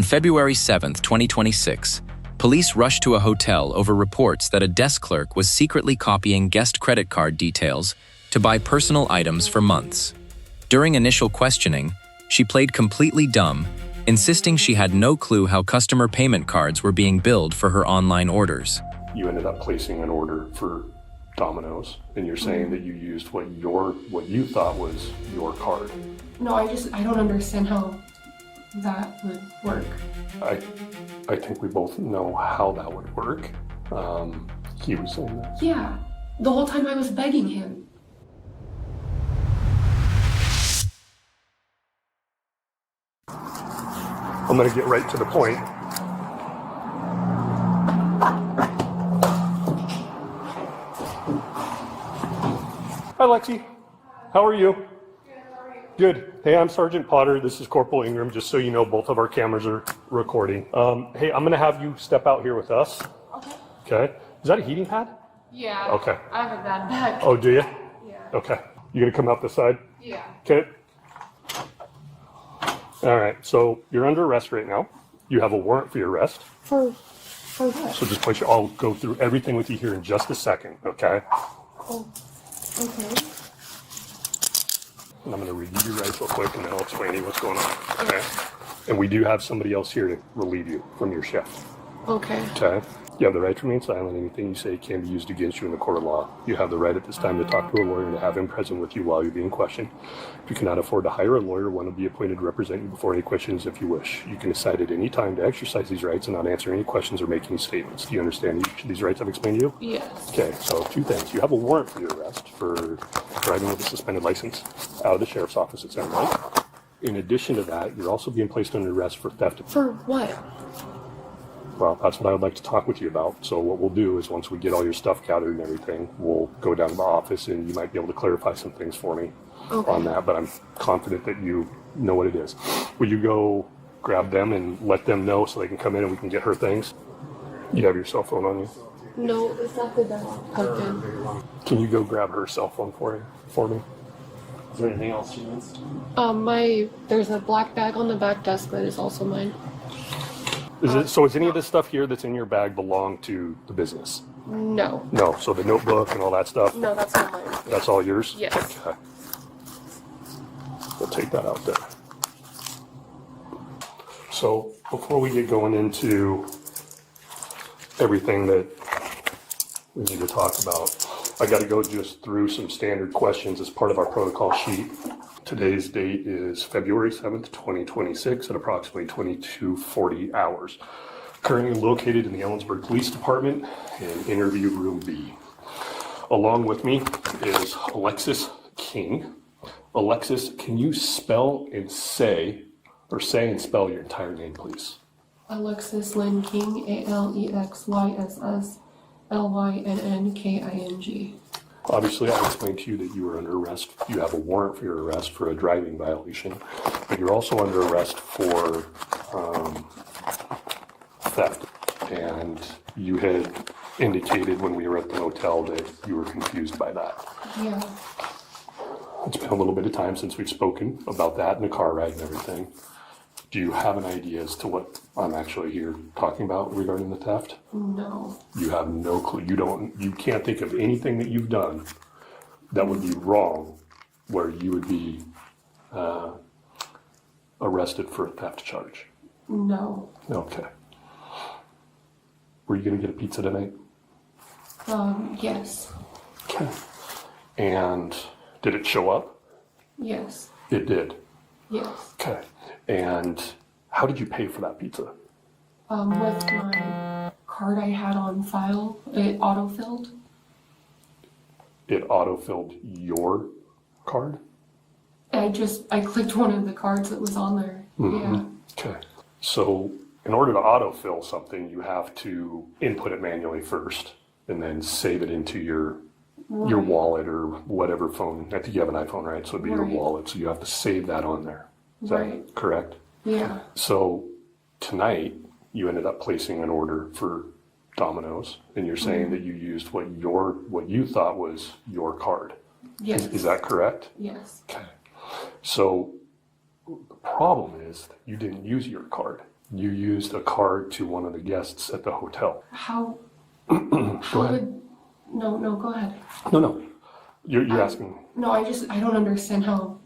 On February 7, 2026, police rushed to a hotel over reports that a desk clerk was secretly copying guest credit card details to buy personal items for months. During initial questioning, she played completely dumb, insisting she had no clue how customer payment cards were being billed for her online orders. You ended up placing an order for Domino's, and you're saying that you used what you thought was your card. No, I don't understand how that would work. I think we both know how that would work. He was saying that. Yeah, the whole time I was begging him. I'm gonna get right to the point. Hi, Lexi. How are you? Good. Hey, I'm Sergeant Potter. This is Corporal Ingram. Just so you know, both of our cameras are recording. Hey, I'm going to have you step out here with us. Okay. Okay. Is that a heating pad? Yeah. Okay. I have a bad back. Oh, do you? Yeah. Okay. You going to come out this side? Yeah. Okay. All right. So you're under arrest right now. You have a warrant for your arrest. For what? So just place your, I'll go through everything with you here in just a second, okay? Oh, okay. And I'm going to review your rights real quick, and then I'll explain to you what's going on, okay? And we do have somebody else here to relieve you from your shift. Okay. Okay? You have the right to remain silent. Anything you say can be used against you in the court of law. You have the right at this time to talk to a lawyer and to have him present with you while you're being questioned. If you cannot afford to hire a lawyer, one will be appointed to represent you before any questions if you wish. You can decide at any time to exercise these rights and not answer any questions or make any statements. Do you understand these rights I've explained to you? Yes. Okay, so two things. You have a warrant for your arrest for driving with a suspended license out of the sheriff's office at Center Lake. In addition to that, you're also being placed under arrest for theft. For what? Well, that's what I would like to talk with you about. So what we'll do is once we get all your stuff gathered and everything, we'll go down to the office and you might be able to clarify some things for me on that, but I'm confident that you know what it is. Will you go grab them and let them know so they can come in and we can get her things? You have your cell phone on you? No, it's not the best plugged in. Can you go grab her cell phone for me? Is there anything else she needs? There's a black bag on the back desk that is also mine. Is any of this stuff here that's in your bag belong to the business? No. No, so the notebook and all that stuff? No, that's not mine. That's all yours? Yes. Okay. We'll take that out there. So before we get going into everything that we need to talk about, I got to go just through some standard questions as part of our protocol sheet. Today's date is February 7th, 2026 at approximately 22:40 hours. Currently located in the Ellensburg Police Department in interview room B. Along with me is Alexis King. Alexis, can you spell and spell your entire name, please? Alexis Lynn King, AlexYSSLYNNKING. Obviously, I explained to you that you were under arrest. You have a warrant for your arrest for a driving violation, but you're also under arrest for theft. And you had indicated when we were at the motel that you were confused by that. Yeah. It's been a little bit of time since we've spoken about that and the car ride and everything. Do you have an idea as to what I'm actually here talking about regarding the theft? No. You have no clue. You can't think of anything that you've done that would be wrong where you would be arrested for a theft charge? No. Okay. Were you going to get a pizza tonight? Yes. Okay. And did it show up? Yes. It did? Yes. Okay. And how did you pay for that pizza? With my card I had on file, it autofilled. It autofilled your card? I clicked one of the cards that was on there. Mm-hmm. Yeah. Okay. So in order to autofill something, you have to input it manually first and then save it into your wallet or whatever phone. I think you have an iPhone, right? So it'd be your wallet. So you have to save that on there. Is that correct? Yeah. So tonight you ended up placing an order for Domino's, and you're saying that you used what you thought was your card. Yes. Is that correct? Yes. Okay. So the problem is that you didn't use your card. You used a card to one of the guests at the hotel. How Go ahead. would, no, go ahead. No. You're asking. No, I don't understand how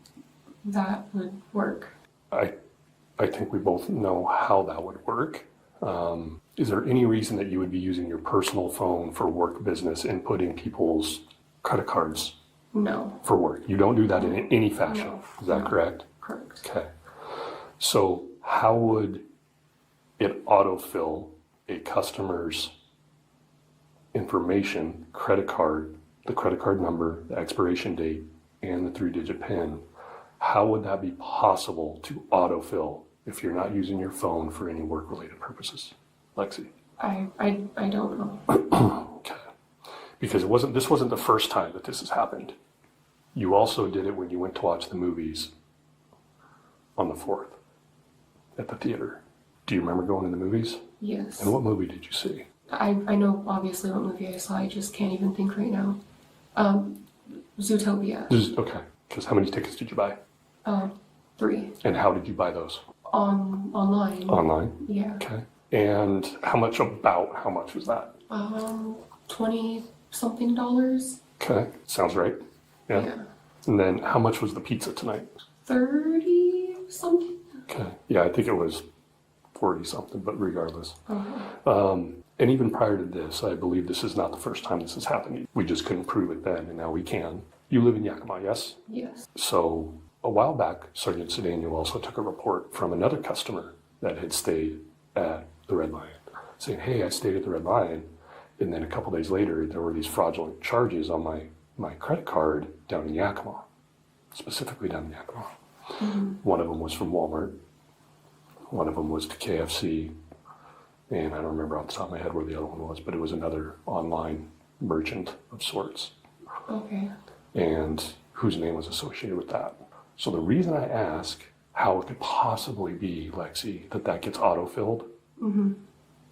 that would work. I think we both know how that would work. Is there any reason that you would be using your personal phone for work business, inputting people's credit cards No. for work? You don't do that in any fashion. No. Is that correct? Correct. Okay. So how would it autofill a customer's information, credit card, the credit card number, the expiration date, and the 3-digit PIN? How would that be possible to autofill if you're not using your phone for any work-related purposes? Lexi? I don't know. Okay. Because this wasn't the first time that this has happened. You also did it when you went to watch the movies on the 4th at the theater. Do you remember going to the movies? Yes. And what movie did you see? I know obviously what movie I saw, I just can't even think right now. Zootopia. Okay. Because how many tickets did you buy? 3. And how did you buy those? Online. Online? Yeah. Okay. And how much was that? $20-something. Okay. Sounds right. Yeah. Yeah. And then how much was the pizza tonight? 30-something. Okay. Yeah, I think it was 40-something, but regardless. Okay. And even prior to this, I believe this is not the first time this has happened. We just couldn't prove it then, and now we can. You live in Yakima, yes? Yes. So a while back, Sergeant Sedano also took a report from another customer that had stayed at the Red Lion, saying, hey, I stayed at the Red Lion, and then a couple days later, there were these fraudulent charges on my credit card down in Yakima, specifically down in Yakima. Mm-hmm. One of them was from Walmart. One of them was to KFC. And I don't remember off the top of my head where the other one was, but it was another online merchant of sorts. Okay. And whose name was associated with that. So the reason I ask how it could possibly be, Lexi, that gets autofilled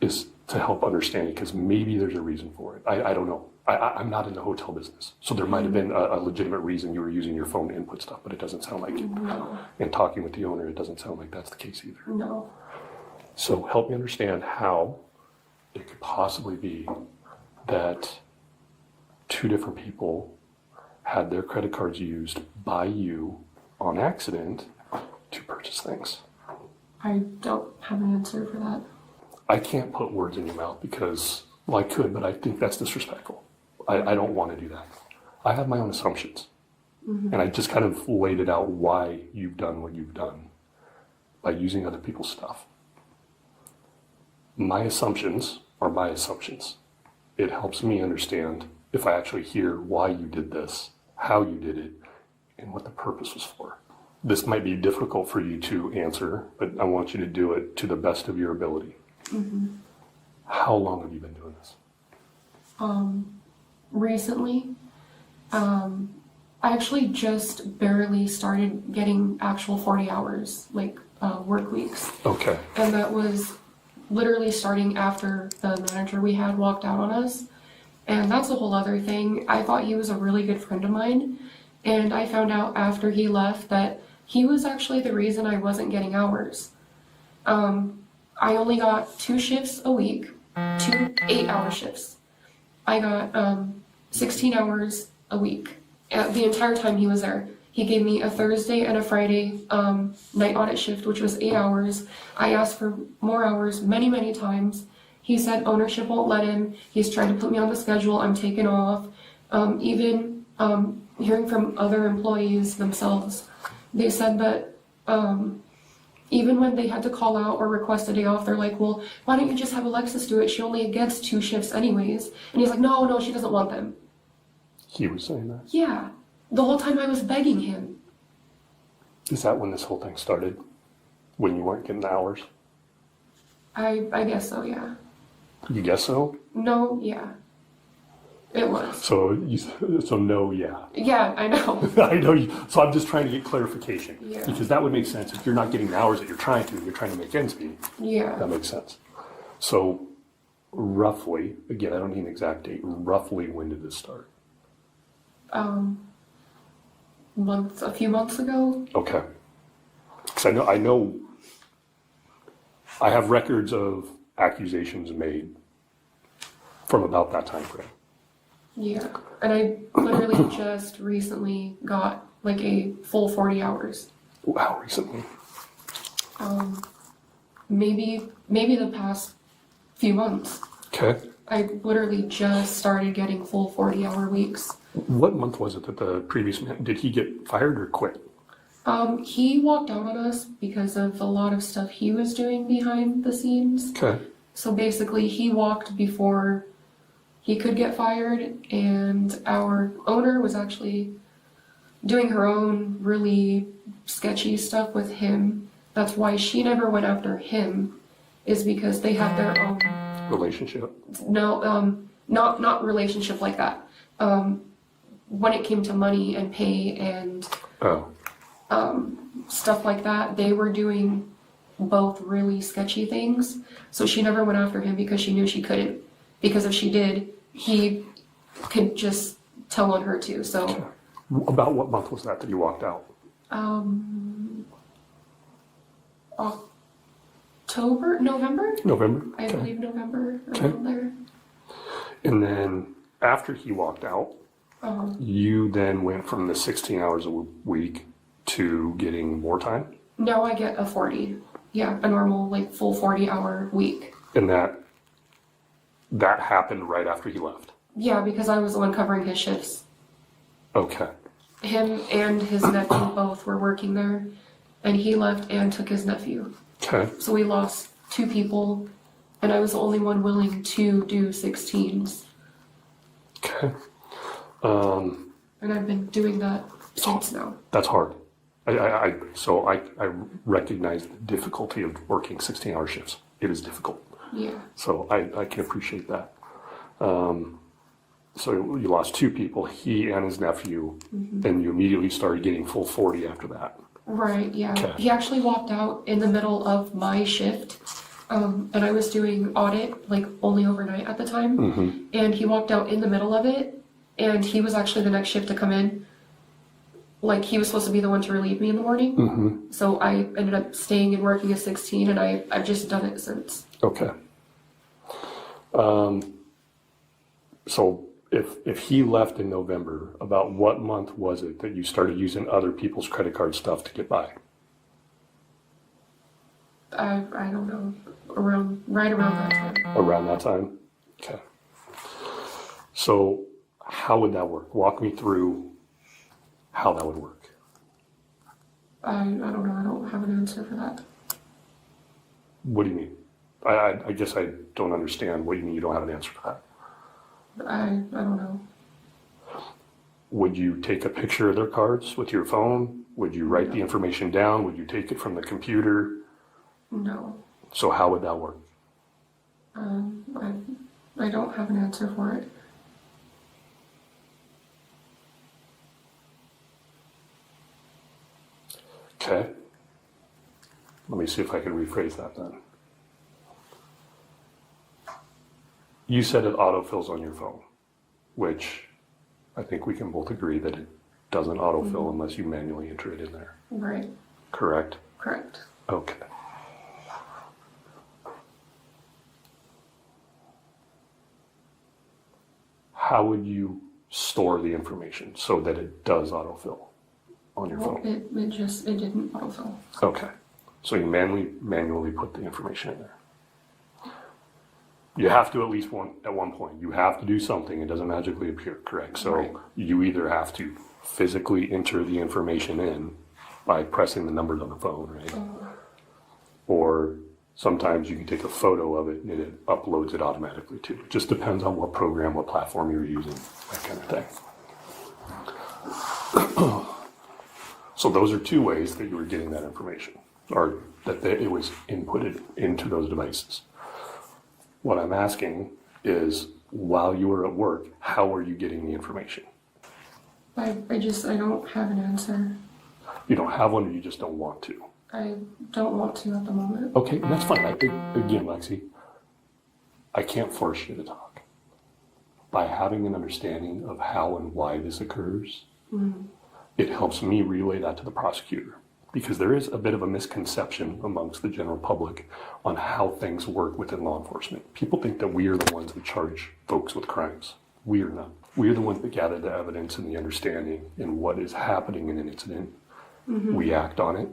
is to help understand it, because maybe there's a reason for it. I don't know. I'm not in the hotel business. So there might have been a legitimate reason you were using your phone to input stuff, but it doesn't sound like it. No. And talking with the owner, it doesn't sound like that's the case either. No. So help me understand how it could possibly be that 2 different people had their credit cards used by you on accident to purchase things. I don't have an answer for that. I can't put words in your mouth because, well, I could, but I think that's disrespectful. I don't want to do that. I have my own assumptions. And I just kind of laid it out why you've done what you've done by using other people's stuff. My assumptions are my assumptions. It helps me understand if I actually hear why you did this, how you did it, and what the purpose was for. This might be difficult for you to answer, but I want you to do it to the best of your ability. How long have you been doing this? Recently, I actually just barely started getting actual 40 hours, like work weeks. Okay. And that was literally starting after the manager we had walked out on us. And that's a whole other thing. I thought he was a really good friend of mine. And I found out after he left that he was actually the reason I wasn't getting hours. I only got 2 shifts a week, 2 8-hour shifts. I got 16 hours a week. The entire time he was there. He gave me a Thursday and a Friday night audit shift, which was 8 hours. I asked for more hours many, many times. He said ownership won't let him. He's trying to put me on the schedule. I'm taken off. Even hearing from other employees themselves, they said that even when they had to call out or request a day off, they're like, well, why don't you just have Alexis do it? She only gets 2 shifts anyways. And he's like, no, she doesn't want them. He was saying that? Yeah. The whole time I was begging him. Is that when this whole thing started? When you weren't getting the hours? I guess so, yeah. You guess so? No, yeah. It was. So no, yeah. Yeah, I know. I know you. So I'm just trying to get clarification. Yeah. Because that would make sense. If you're not getting the hours that you're trying to make ends meet. That Yeah. makes sense. So roughly, again, I don't need an exact date, roughly when did this start? A few months ago. Okay. Because I know I have records of accusations made from about that time frame. Yeah, and I literally just recently got like a full 40 hours. Wow, recently. Maybe the past few months. Okay. I literally just started getting full 40-hour weeks. What month was it that the previous man, did he get fired or quit? He walked out on us because of a lot of stuff he was doing behind the scenes. Okay. So basically, he walked before he could get fired, and our owner was actually doing her own really sketchy stuff with him. That's why she never went after him, is because they had their own Relationship? no, not relationship like that. When it came to money and pay and Oh, stuff like that, they were doing both really sketchy things. So she never went after him because she knew she couldn't. Because if she did, he could just tell on her too. So okay. About what month was that you walked out? November? November? I Okay. believe November, Okay. around there. And then after he walked out, you then went from the 16 hours a week to getting more time? Now I get a 40. Yeah, a normal, like, full 40-hour week. And that happened right after he left? Yeah, because I was the one covering his shifts. Okay. Him and his nephew both were working there, and he left and took his nephew. Okay. So we lost 2 people, and I was the only one willing to do 16s. Okay. And I've been doing that since now. That's hard. So I recognize the difficulty of working 16-hour shifts. It is difficult. Yeah. So I can appreciate that. So you lost 2 people, he and his nephew, and you immediately started getting full 40 after that. Right, yeah. Okay. He actually walked out in the middle of my shift, and I was doing audit, like, only overnight at the time, and he walked out in the middle of it, and he was actually the next shift to come in. Like, he was supposed to be the one to relieve me in the morning, so I ended up staying and working a 16, and I've just done it since. Okay. So if he left in November, about what month was it that you started using other people's credit card stuff to get by? I don't know, right around that time. Around that time? Okay. So how would that work? Walk me through how that would work. I don't know, I don't have an answer for that. What do you mean? I guess I don't understand. What do you mean you don't have an answer for that? I don't know. Would you take a picture of their cards with your phone? Would you write the information down? Would you take it from the computer? No. So how would that work? I don't have an answer for it. Okay. Let me see if I can rephrase that then. You said it autofills on your phone, which I think we can both agree that it doesn't autofill unless you manually enter it in there. Right. Correct? Correct. Okay. How would you store the information so that it does autofill on your Well, phone? it didn't autofill. Okay. So you manually put the information in there. You have to at least at one point. You have to do something. It doesn't magically appear, correct? So Right. you either have to physically enter the information in by pressing the numbers on the phone, right? Or sometimes you can take a photo of it and it uploads it automatically too. It just depends on what program, what platform you're using, that kind of thing. So those are 2 ways that you were getting that information, or that it was inputted into those devices. What I'm asking is, while you were at work, how were you getting the information? I don't have an answer. You don't have one, or you just don't want to? I don't want to at the moment. Okay, that's fine. Again, Lexi, I can't force you to talk. By having an understanding of how and why this occurs, it helps me relay that to the prosecutor. because there is a bit of a misconception amongst the general public on how things work within law enforcement. People think that we are the ones that charge folks with crimes. We are not. We are the ones that gather the evidence and the understanding in what is happening in an incident. We act on it,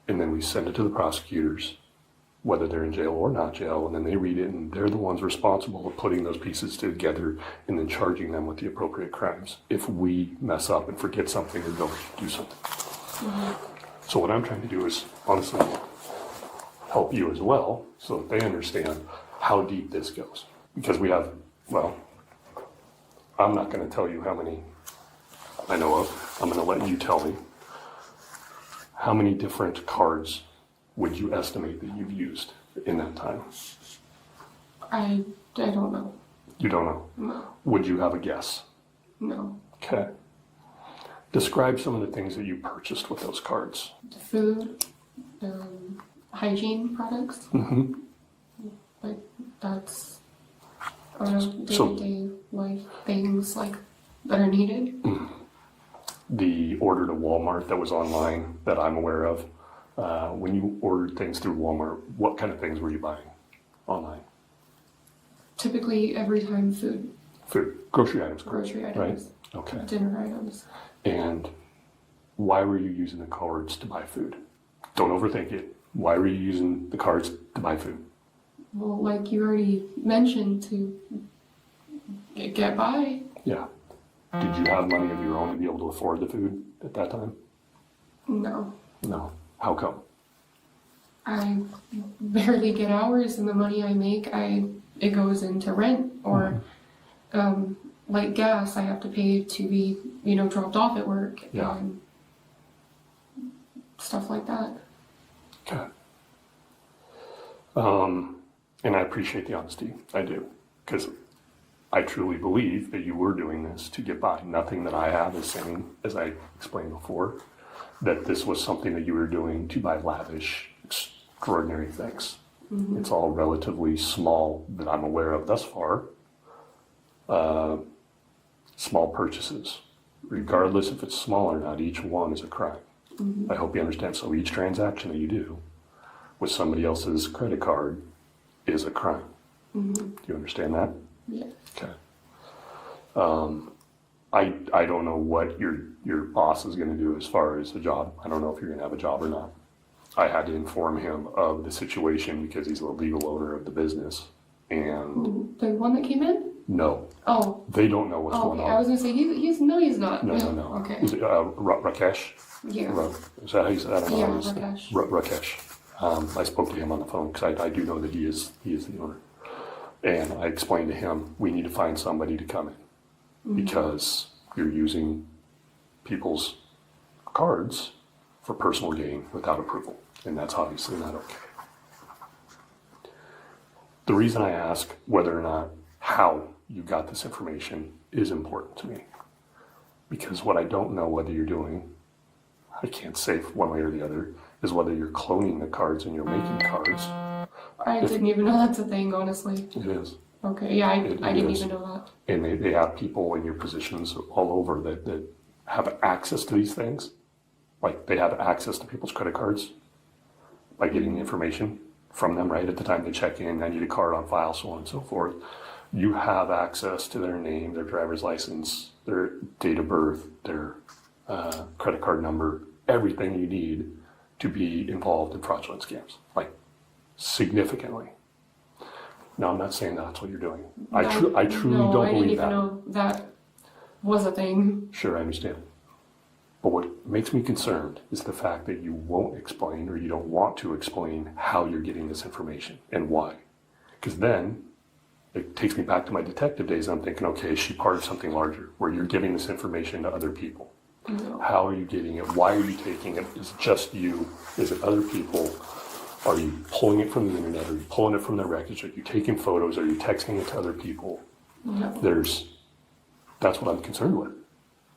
and then we send it to the prosecutors, whether they're in jail or not jail, and then they read it, and they're the ones responsible for putting those pieces together and then charging them with the appropriate crimes if we mess up and forget something or don't do something. So what I'm trying to do is honestly help you as well so that they understand how deep this goes. Because we have, well, I'm not going to tell you how many I know of. I'm going to let you tell me. How many different cards would you estimate that you've used in that time? I don't know. You don't know? No. Would you have a guess? No. Okay. Describe some of the things that you purchased with those cards. Food, hygiene products. Like that's day-to-day life things like that are needed. The order to Walmart that was online that I'm aware of. When you ordered things through Walmart, what kind of things were you buying online? Typically, every time food. Food, grocery items, correct? Grocery items. Right? Okay. Dinner items. And why were you using the cards to buy food? Don't overthink it. Why were you using the cards to buy food? Well, like you already mentioned, to get by. Yeah. Did you have money of your own to be able to afford the food at that time? No. No. How come? I barely get hours, and the money I make, it goes into rent or like gas. I have to pay to be dropped off at work and stuff like that. Okay. And I appreciate the honesty. I do, because I truly believe that you were doing this to get by. Nothing that I have is saying, as I explained before, that this was something that you were doing to buy lavish, extraordinary things. It's all relatively small that I'm aware of thus far. Small purchases. Regardless if it's small or not, each one is a crime. I hope you understand. So each transaction that you do with somebody else's credit card is a crime. Do you understand that? Yeah. Okay. I don't know what your boss is going to do as far as a job. I don't know if you're going to have a job or not. I had to inform him of the situation because he's the legal owner of the business. And The one that came in? no, Oh. they don't know what's going Okay. on. I was gonna say he's not. No. Okay. Is it Rakesh? Yeah. Is that how you say that? I don't know Yeah, how you say it. Rakesh. Rakesh. I spoke to him on the phone because I do know that he is the owner. And I explained to him, we need to find somebody to come in because you're using people's cards for personal gain without approval. And that's obviously not okay. The reason I ask whether or not how you got this information is important to me. Because what I don't know whether you're doing, I can't say one way or the other, is whether you're cloning the cards and you're making cards. I didn't even know that's a thing, honestly. It is. Okay, yeah, I didn't is. even know that. And they have people in your positions all over that have access to these things. Like they have access to people's credit cards by getting the information from them right at the time they check in. I need a card on file, so on and so forth. You have access to their name, their driver's license, their date of birth, their credit card number, everything you need to be involved in fraudulent scams, like significantly. Now, I'm not saying that's what you're doing. I truly don't believe that. I didn't even know that was a thing. Sure, I understand. But what makes me concerned is the fact that you won't explain or you don't want to explain how you're getting this information and why. Because then it takes me back to my detective days. I'm thinking, okay, is she part of something larger where you're giving this information to other people? No. How are you getting it? Why are you taking it? Is it just you? Is it other people? Are you pulling it from the internet? Are you pulling it from the wreckage? Are you taking photos? Are you texting it to other people? No. That's what I'm concerned with.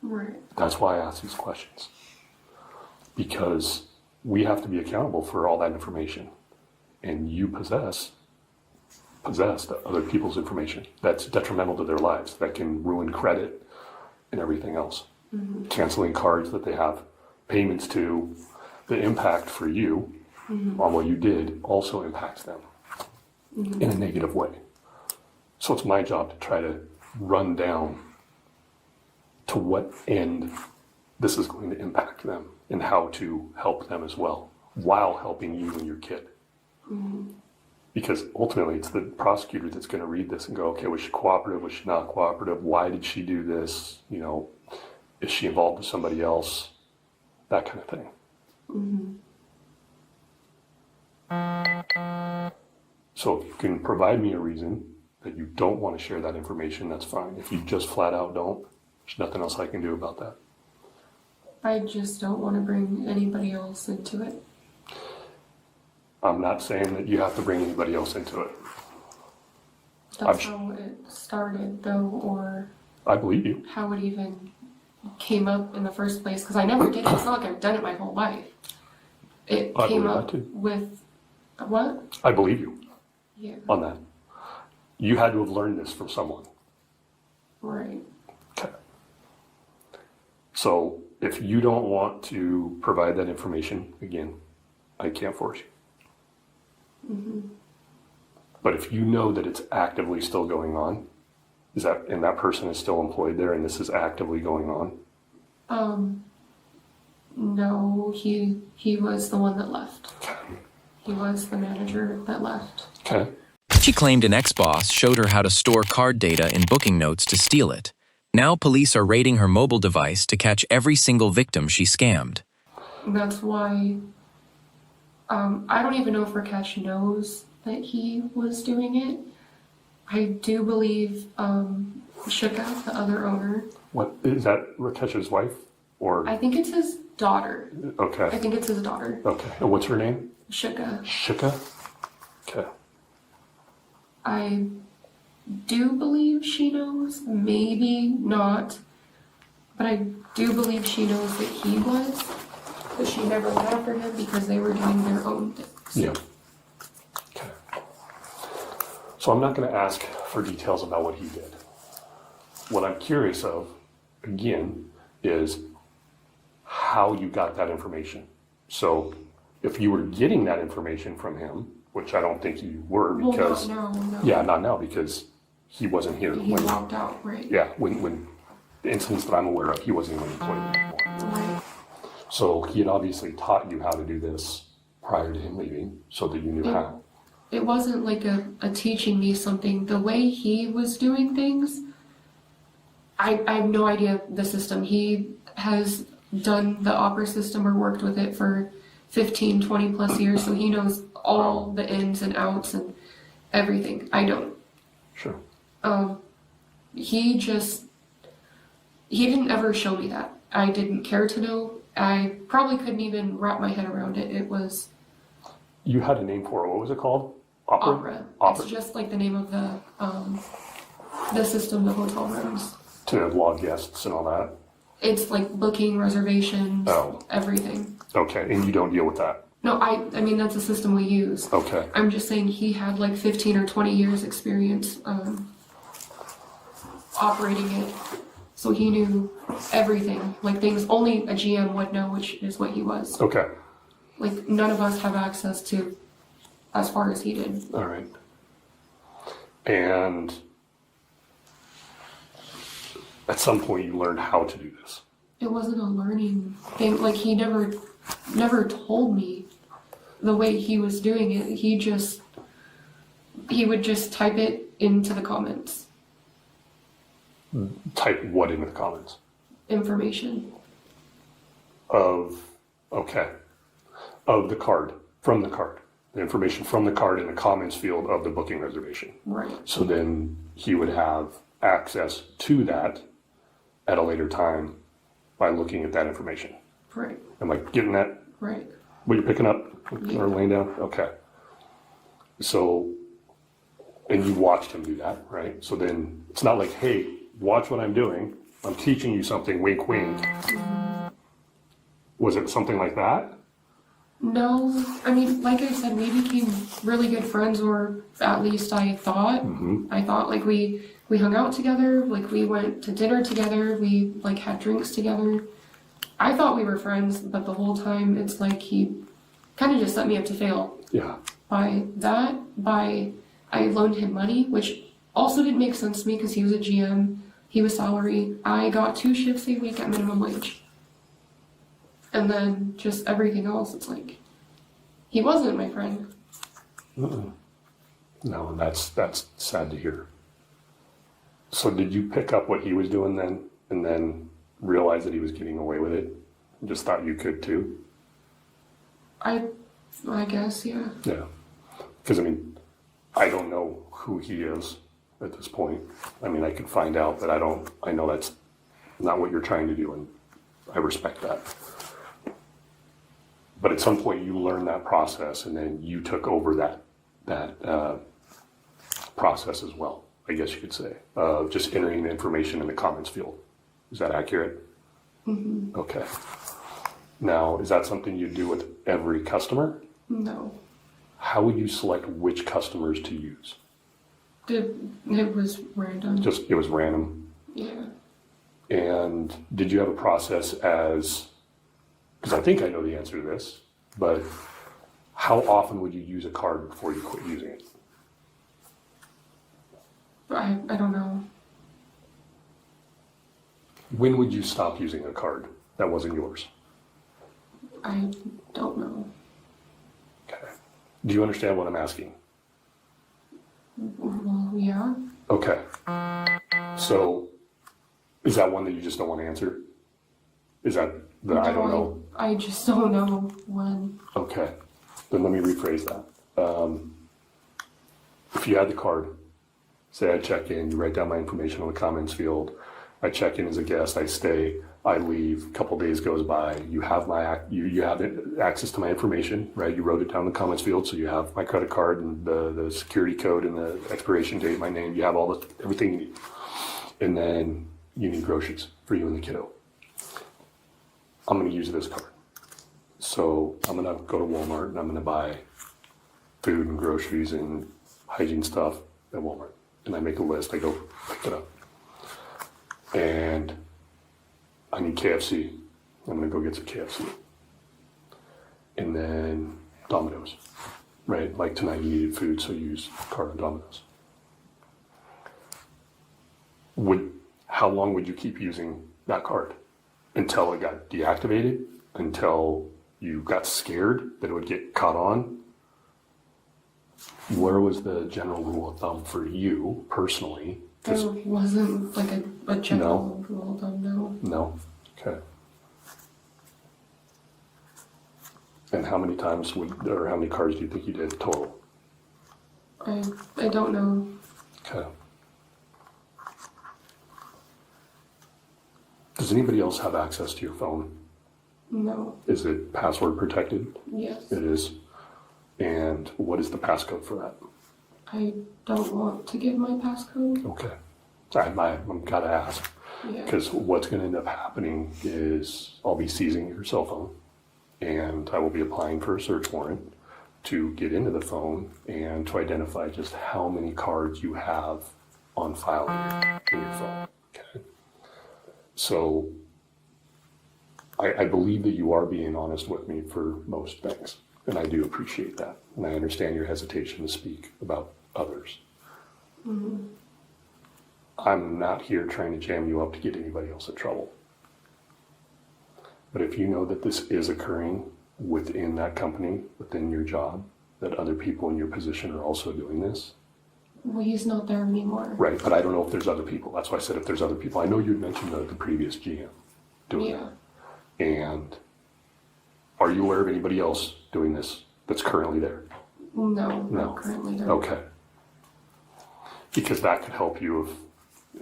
Right. That's why I ask these questions. Because we have to be accountable for all that information. And you possess other people's information that's detrimental to their lives, that can ruin credit and everything else. Canceling cards that they have payments to, the impact for you on what you did also impacts them in a negative way. So it's my job to try to run down to what end this is going to impact them and how to help them as well while helping you and your kid. Because ultimately it's the prosecutor that's going to read this and go, okay, was she cooperative? Was she not cooperative? Why did she do this? You know, is she involved with somebody else? That kind of thing. So if you can provide me a reason that you don't want to share that information, that's fine. If you just flat out don't, there's nothing else I can do about that. I just don't want to bring anybody else into it. I'm not saying that you have to bring anybody else into it. That's how it started, though, or I believe you. how it even came up in the first place, because I never did it. It's not like I've done it my whole life. It I came believe up that too. with what? I believe you Yeah, on that. You had to have learned this from someone. right. Okay. So if you don't want to provide that information, again, I can't force you. But if you know that it's actively still going on, and that person is still employed there and this is actively going on? No, he was the one that left. He was the manager that left. Okay. She claimed an ex-boss showed her how to store card data in booking notes to steal it. Now police are raiding her mobile device to catch every single victim she scammed. That's why I don't even know if Rakesh knows that he was doing it. I do believe Shika, the other owner. What is that? Rakesh's wife, or I think it's his daughter. okay, I think it's his daughter. okay. And what's her name? Shika. Shika. Okay. I do believe she knows, maybe not, but I do believe she knows that he was, but she never went after him because they were doing their own things. Yeah. Okay. So I'm not going to ask for details about what he did. What I'm curious of, again, is how you got that information. So if you were getting that information from him, which I don't think you were because... Well, not now, no. Yeah, not now because he wasn't here. He walked out, right? Yeah, when the incidents that I'm aware of, he wasn't even employed anymore. Right. So he had obviously taught you how to do this prior to him leaving so that you knew how. It wasn't like a teaching me something. The way he was doing things, I have no idea the system. He has done the opera system or worked with it for 15, 20 plus years, so he knows all the ins and outs and everything. I don't. Sure. He didn't ever show me that. I didn't care to know. I probably couldn't even wrap my head around it. It was You had a name for it. What was it called? opera. Opera. It's just like the name of the system, the hotel rooms. To log guests and all that. It's like booking, reservations, everything. Okay, and you don't deal with that. No, I mean, that's a system we use. Okay. I'm just saying he had like 15 or 20 years experience operating it. So he knew everything, like things only a GM would know, which is what he was. Okay. Like none of us have access to as far as he did. All right. And at some point you learned how to do this. It wasn't a learning thing. Like he never told me the way he was doing it. He would just type it into the comments. Type what into the comments? Information. Of the card, from the card. The information from the card in the comments field of the booking reservation. Right. So then he would have access to that at a later time by looking at that information. Right. Am I getting that? Right. What you're picking up Yeah. or laying down? Okay. So, and you watched him do that, right? So then it's not like, hey, watch what I'm doing. I'm teaching you something, wink, wink. Was it something like that? No, I mean, like I said, we became really good friends, or at least I thought. I thought like we hung out together, like we went to dinner together, we like had drinks together. I thought we were friends, but the whole time it's like he kind of just set me up to fail. Yeah. By I loaned him money, which also didn't make sense to me because he was a GM, he was salary. I got 2 shifts a week at minimum wage. And then just everything else, it's like, he wasn't my friend. No, and that's sad to hear. So did you pick up what he was doing then, and then realize that he was getting away with it? And just thought you could too? I guess, yeah. Yeah. Because, I mean, I don't know who he is at this point. I mean, I could find out, but I know that's not what you're trying to do, and I respect that. But at some point you learned that process, and then you took over that process as well, I guess you could say, of just entering the information in the comments field. Is that accurate? Mm-hmm. Okay. Now, is that something you do with every customer? No. How would you select which customers to use? It was random. It was random? Yeah. And did you have a process as, because I think I know the answer to this, but how often would you use a card before you quit using it? I don't know. When would you stop using a card that wasn't yours? I don't know. Okay. Do you understand what I'm asking? Well, yeah. Okay. So, is that one that you just don't want to answer? Is that the I don't know? I just don't know when. Okay. Then let me rephrase that. If you had the card, say I check in, you write down my information on the comments field, I check in as a guest, I stay, I leave, a couple days goes by, you have you have access to my information, right? You wrote it down in the comments field, so you have my credit card and the security code and the expiration date, my name, you have everything you need. And then you need groceries for you and the kiddo. I'm gonna use this card. So I'm gonna go to Walmart and I'm gonna buy food and groceries and hygiene stuff at Walmart. And I make a list, I go pick it up. And I need KFC. I'm gonna go get some KFC. And then Domino's, right? Like tonight you needed food, so you use card on Domino's. How long would you keep using that card? Until it got deactivated? Until you got scared that it would get caught on? Where was the general rule of thumb for you personally? There wasn't like a general rule of thumb, no. No? Okay. And how many times how many cards do you think you did total? I don't know. Okay. Does anybody else have access to your phone? No. Is it password protected? Yes. It is. And what is the passcode for that? I don't want to give my passcode. Okay. I'm gotta ask. Yeah. Because what's gonna end up happening is I'll be seizing your cell phone and I will be applying for a search warrant to get into the phone and to identify just how many cards you have on file in your phone. Okay. So I believe that you are being honest with me for most things, and I do appreciate that, and I understand your hesitation to speak about others. Mm-hmm. I'm not here trying to jam you up to get anybody else in trouble. But if you know that this is occurring within that company, within your job, that other people in your position are also doing this. Well, he's not there anymore. Right, but I don't know if there's other people. That's why I said if there's other people. I know you'd mentioned the previous GM doing Yeah. that. And are you aware of anybody else doing this that's currently there? No, No. not currently there. Okay. Because that could help you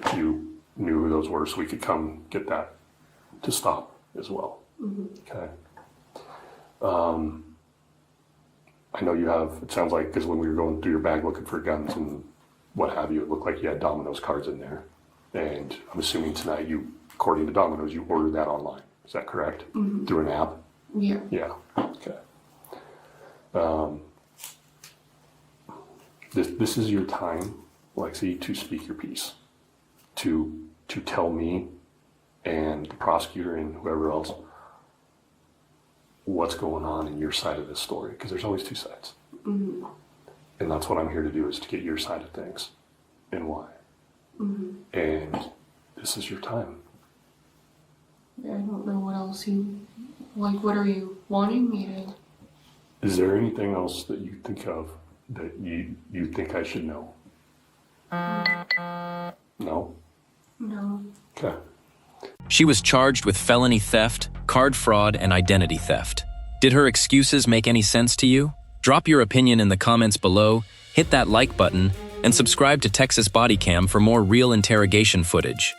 if you knew who those were, so we could come get that to stop as well. Mm-hmm. Okay. I know you have, it sounds like, because when we were going through your bag looking for guns and what have you, it looked like you had Domino's cards in there. And I'm assuming tonight according to Domino's, you ordered that online. Is that correct? Mm-hmm. Through an app? Yeah. Yeah. Okay. This is your time, Lexi, to speak your piece, to tell me and the prosecutor and whoever else what's going on in your side of this story, because there's always two sides. And that's what I'm here to do, is to get your side of things and why. And this is your time. I don't know what else what are you wanting me to? Is there anything else that you think of that you think I should know? No? No. Okay. She was charged with felony theft, card fraud, and identity theft. Did her excuses make any sense to you? Drop your opinion in the comments below, hit that like button, and subscribe to Texas Bodycam for more real interrogation footage.